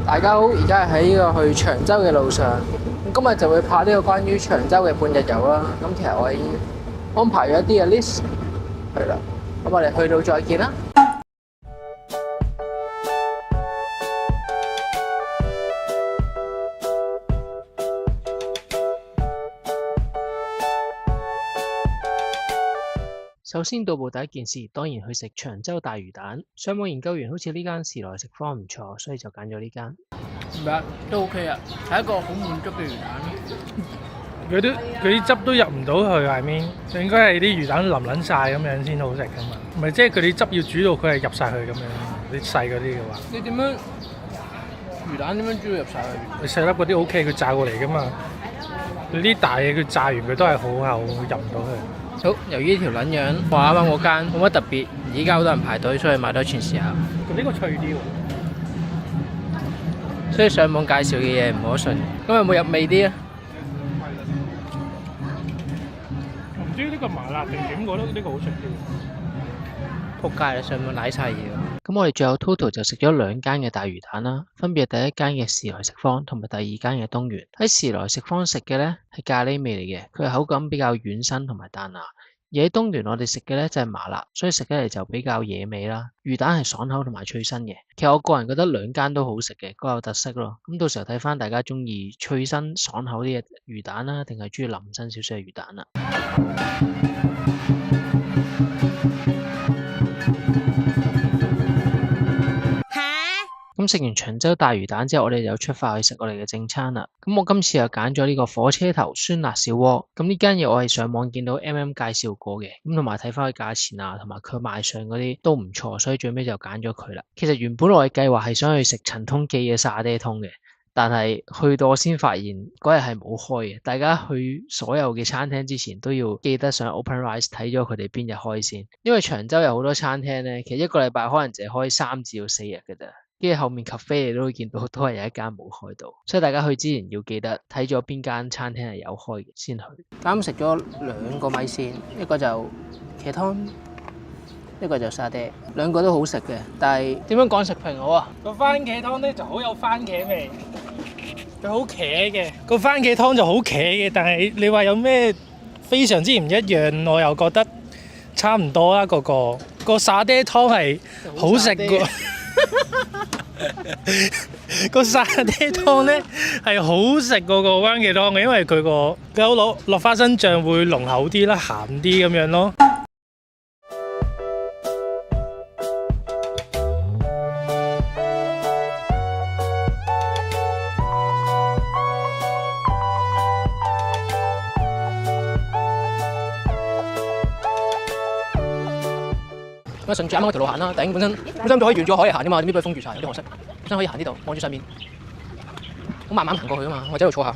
大家好，而家係喺呢個去長洲嘅路上。咁今日就會拍呢個關於長洲嘅半日遊啦。咁其實我已經安排咗一啲嘅 list， 係啦。咁我哋去到再見啦。首先到步第一件事，當然去食長洲大魚蛋。上網研究完，好似呢間時來食坊唔錯，所以就揀咗呢間。唔係，都 OK 啊，係一個好滿足嘅魚蛋。佢啲汁都入唔到去下面，應該係啲魚蛋淋撚晒咁樣先好食噶嘛。唔係即係佢啲汁要煮到佢係入晒去咁樣，啲細嗰啲嘅話。你點樣魚蛋點樣煮到入晒去？你細粒嗰啲 OK，佢炸過嚟噶嘛。你啲大嘢佢炸完佢都係好厚，入唔到去。好，由於呢條撚樣，我啱啱嗰間冇乜特別，而家好多人排隊，所以買多串試下。呢個脆啲喎。所以上網介紹嘅嘢唔可信。咁有冇入味啲啊？唔知呢個麻辣定點，覺得呢個好食啲。仆街啦！上網瀨晒嘢。咁我哋最後 total 就食咗2間嘅大魚蛋啦，分別係第一間嘅時來食坊同埋第二間嘅東源。喺時來食坊食嘅呢係咖喱味嚟嘅，佢嘅口感比較軟身同埋彈牙。而喺東源我哋食嘅呢就係麻辣，所以食起嚟就比較野味啦。魚蛋係爽口同埋脆身嘅。其實我個人覺得2間都好食嘅，各有特色咯。咁到時候睇翻大家中意脆身爽口啲嘅魚蛋啦，定係中意腍身少少嘅魚蛋啦。咁食完長洲大魚蛋之後，我哋就出發去食我哋嘅正餐啦。咁我今次又揀咗呢個火車頭酸辣小鍋。咁呢間嘢我係上網見到 MM 介紹過嘅，咁同埋睇翻佢價錢啊，同埋佢賣相嗰啲都唔錯，所以最尾就揀咗佢啦。其實原本我嘅計劃係想去食陳通記嘅沙爹通嘅，但係去到我先發現嗰日係冇開嘅。大家去所有嘅餐廳之前都要記得上 OpenRice 睇咗佢哋邊日開先，因為長洲有好多餐廳呢，其實一個禮拜可能淨係開3至4日嘅咋。跟住後面 cafe 你都會見到都係有一間冇開到，所以大家去之前要記得睇咗邊間餐廳係有開嘅先去。啱食咗2個米線，一個就茄湯，一個就沙爹，2個都好食嘅。但係點樣講食評好啊？個番茄湯咧就好有番茄味，佢好茄嘅。個番茄湯就好茄嘅，但係你話有咩非常之唔一樣，我又覺得差唔多啦。個沙爹湯係好食嘅。個沙爹湯咧係好食過個番茄湯嘅，因為佢有落花生醬會濃厚啲啦，鹹啲咁樣咯。咁順住啱啱嗰條路行啦，頂本身就可以沿住海嚟行㗎嘛，點知俾佢封住晒，有啲可惜。本身可以行呢度，望住上面，好慢慢行過去㗎嘛，或者度坐下。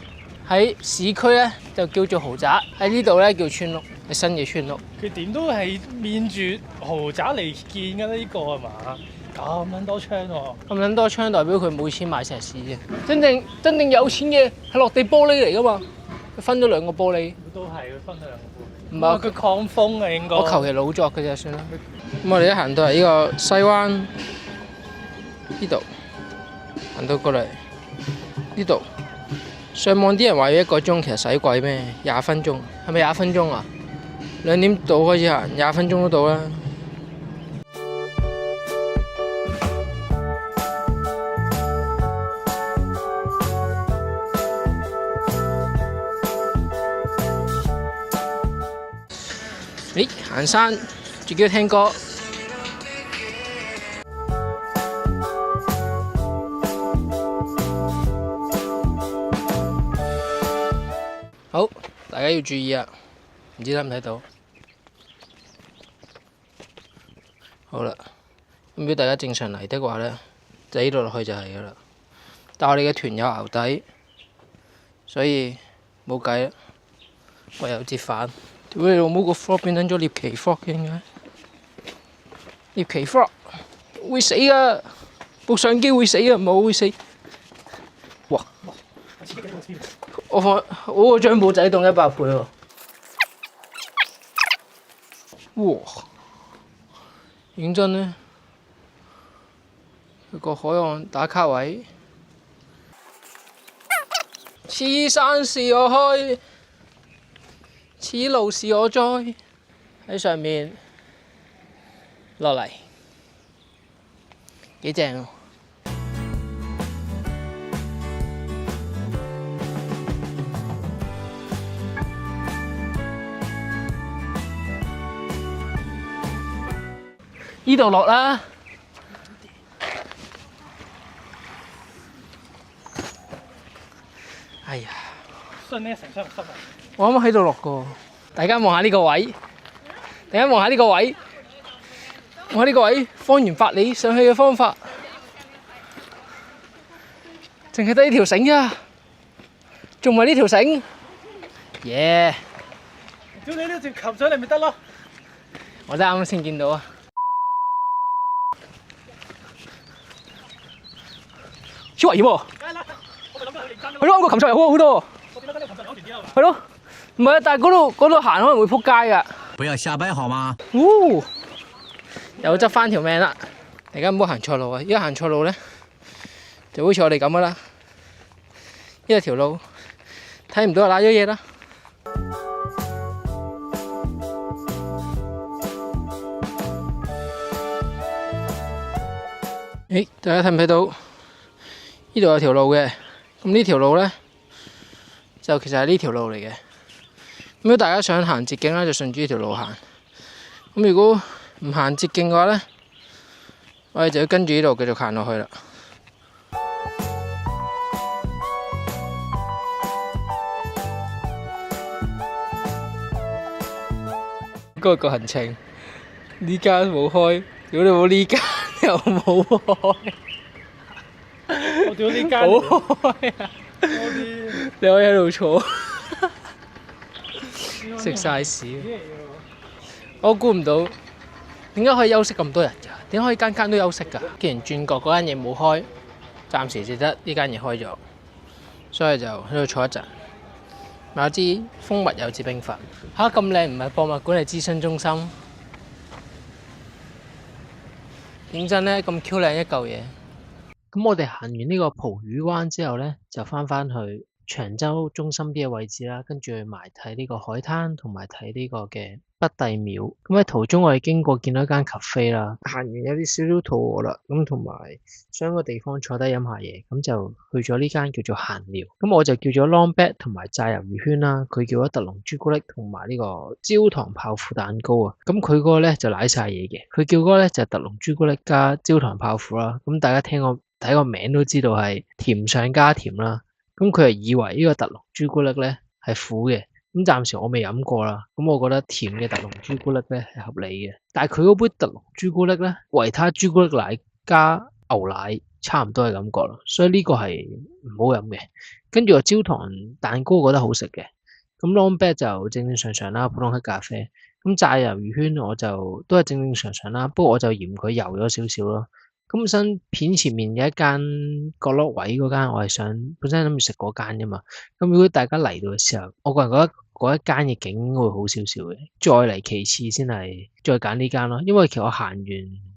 喺市區咧就叫做豪宅，喺呢度咧叫村屋，係新嘅村屋。佢點都係面住豪宅嚟建㗎啦，呢個係嘛？咁撚多窗喎，咁撚多窗代表佢冇錢買石屎啫。真正有錢嘅係落地玻璃嚟㗎嘛，佢分咗2個玻璃。都係佢分咗2個玻璃。唔係佢抗風啊，應該。我求其老作嘅啫，算啦。咁我哋一行到嚟呢個西灣呢度，行到過嚟呢度，上網啲人話要1個鐘，其實使鬼咩？20分鐘，係咪20分鐘啊？2點到開始行，20分鐘都到啦。咦，行山最緊要聽歌。好，大家要注意啊！唔知睇唔睇到？好啦，咁如果大家正常嚟的話呢，就呢度落去就係噶啦。但我哋嘅團有淆底，所以冇計啦，唯有折返。屌你老母個 vlog 變咗獵奇 vlog 嘅點解？獵奇 vlog 會死噶，部相機會死噶，唔好會死。哇！我個張簿仔凍100倍喎。哇！認真呢，個海岸打卡位此山是我開，此路是我栽。喺上面落嚟，幾正喎！呢度落啦。哎呀！信呢成箱唔濕啊！我啱啱喺度落過，大家望下呢個位，大家望下呢個位，望下呢個位，方圓百里上去嘅方法，淨係得呢條繩咋，仲唔係呢條繩？耶！屌你呢條擒上嚟咪得咯！我真係啱啱先見到啊！超危險喎！係咯，個擒上嚟好好多。係咯，唔係啊，但係嗰度行可能會撲街㗎。不要瞎掰好嗎？又執翻條命啦！大家唔好行錯路啊！依家行錯路咧，就好似我哋咁噶啦。呢條路睇唔到就賴咗嘢啦。大家睇唔睇到？呢度有條路嘅，咁呢條路咧就其實係呢條路嚟嘅。咁如果大家想行捷徑咧，就順住呢條路行。咁如果唔行捷徑嘅話咧，我哋就要跟住呢度繼續行落去啦。嗰個行程呢間冇開，如果你冇呢間又冇開。我屌呢間好開啊！你可以喺度坐，食晒屎。我估唔到點解可以休息咁多日㗎？點解可以間間都休息㗎？既然轉角嗰間嘢冇開，暫時只得呢間嘢開咗，所以就喺度坐一陣，買支蜂蜜柚子冰粉。嚇咁靚，唔係博物館係諮詢中心。認真咧，咁 Q 靚一嚿嘢。咁我哋行完呢個蒲魚灣之後咧，就翻去長洲中心啲嘅位置啦，跟住去埋睇呢個海灘，同埋睇呢個嘅北帝廟。咁喺途中我哋經過見到一間 cafe 啦，行完有啲少少肚餓啦，咁同埋想個地方坐低飲下嘢，咁就去咗呢間叫做閒寮。咁我就叫咗 long bed 同埋炸魷魚圈啦，佢叫咗特濃朱古力同埋呢個焦糖泡芙蛋糕啊。咁佢嗰個咧就瀨晒嘢嘅，佢叫嗰個咧就特濃朱古力加焦糖泡芙啦。咁大家睇個名都知道係甜上加甜啦。咁佢係以為呢個特濃朱古力咧係苦嘅，咁暫時我未飲過啦。咁我覺得甜嘅特濃朱古力咧係合理嘅，但係佢嗰杯特濃朱古力咧，維他朱古力奶加牛奶差唔多係感覺咯，所以呢個係唔好飲嘅。跟住個焦糖蛋糕我覺得好食嘅，咁 long bed 就正正常常啦，普通黑咖啡。咁炸魷魚圈我就都係正正常常啦，不過我就嫌佢油咗少少咯。咁本身片前面有一間角落位嗰間，我係本身諗住食嗰間㗎嘛。咁如果大家嚟到嘅時候，我個人覺得嗰一間嘅景會好少少嘅，再嚟其次先係再揀呢間咯。因為其實我行完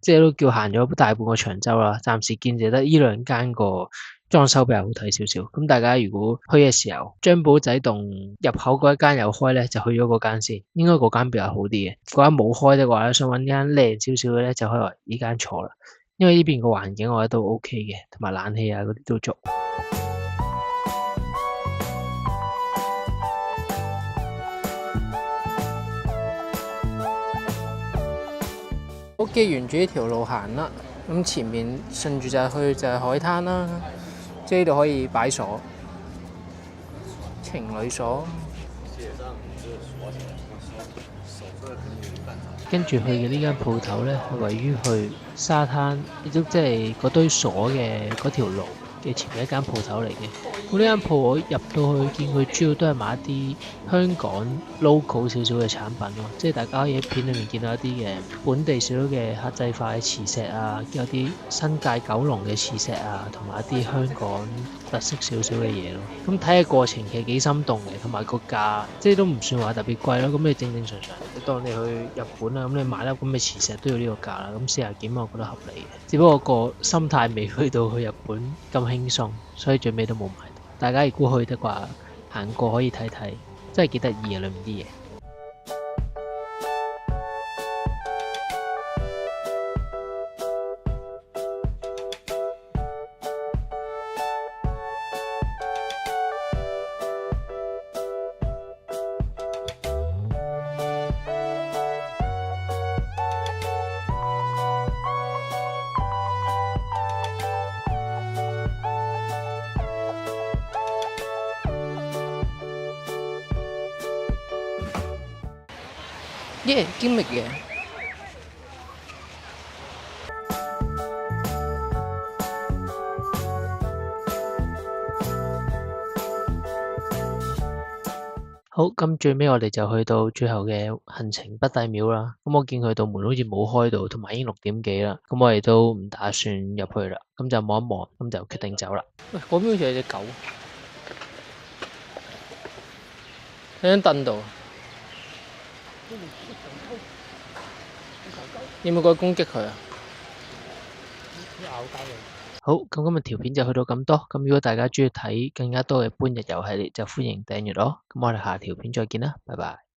即係都叫行咗大半個長洲啦，暫時見就得呢兩間個裝修比較好睇少少。咁大家如果去嘅時候，張保仔洞入口嗰一間有開咧，就去咗嗰間先，應該嗰間比較好啲嘅。嗰間冇開嘅話咧，想揾間靚少少嘅咧，就可以嚟呢間坐啦。因為呢邊個環境我覺得都 OK 嘅，同埋冷氣啊嗰啲都足。OK，沿住呢條路行啦，咁前面順住就係海灘啦，即係呢度可以擺鎖，情侶鎖。跟住去嘅呢間鋪頭咧，係位於去沙灘，亦都即係嗰堆鎖嘅嗰條路嘅前面一間鋪頭嚟嘅。咁呢間鋪我入到去見佢主要都係買一啲香港 local 少少嘅產品咯，即係大家可以喺片裏面見到一啲嘅本地少少嘅客製化嘅磁石啊，有啲新界九龍嘅磁石啊，同埋一啲香港特色少少嘅嘢咯。咁睇嘅過程其實幾心動嘅，同埋個價即係都唔算話特別貴咯。咁你正正常常，當你去日本啊，咁你買粒咁嘅磁石都要呢個價啦。咁40幾蚊我覺得合理嘅，只不過個心態未去到去日本咁輕鬆，所以最尾都冇買到。大家如果去的話，行過可以睇睇，真係幾得意啊！裏面啲嘢。耶，經歷嘅。好，咁最尾我哋就去到最後嘅行程北帝廟啦。咁我見佢道門好似冇開到，同埋已經6點幾啦。咁我哋都唔打算入去啦。咁就望一望，咁就決定走啦。喂，嗰邊好似有隻狗喺張凳度。有冇過去攻擊佢啊？好，咁今日條片就去到咁多。咁如果大家鍾意睇更加多嘅搬日遊系列，就歡迎訂閱咯。咁我哋下條片再見啦，拜拜。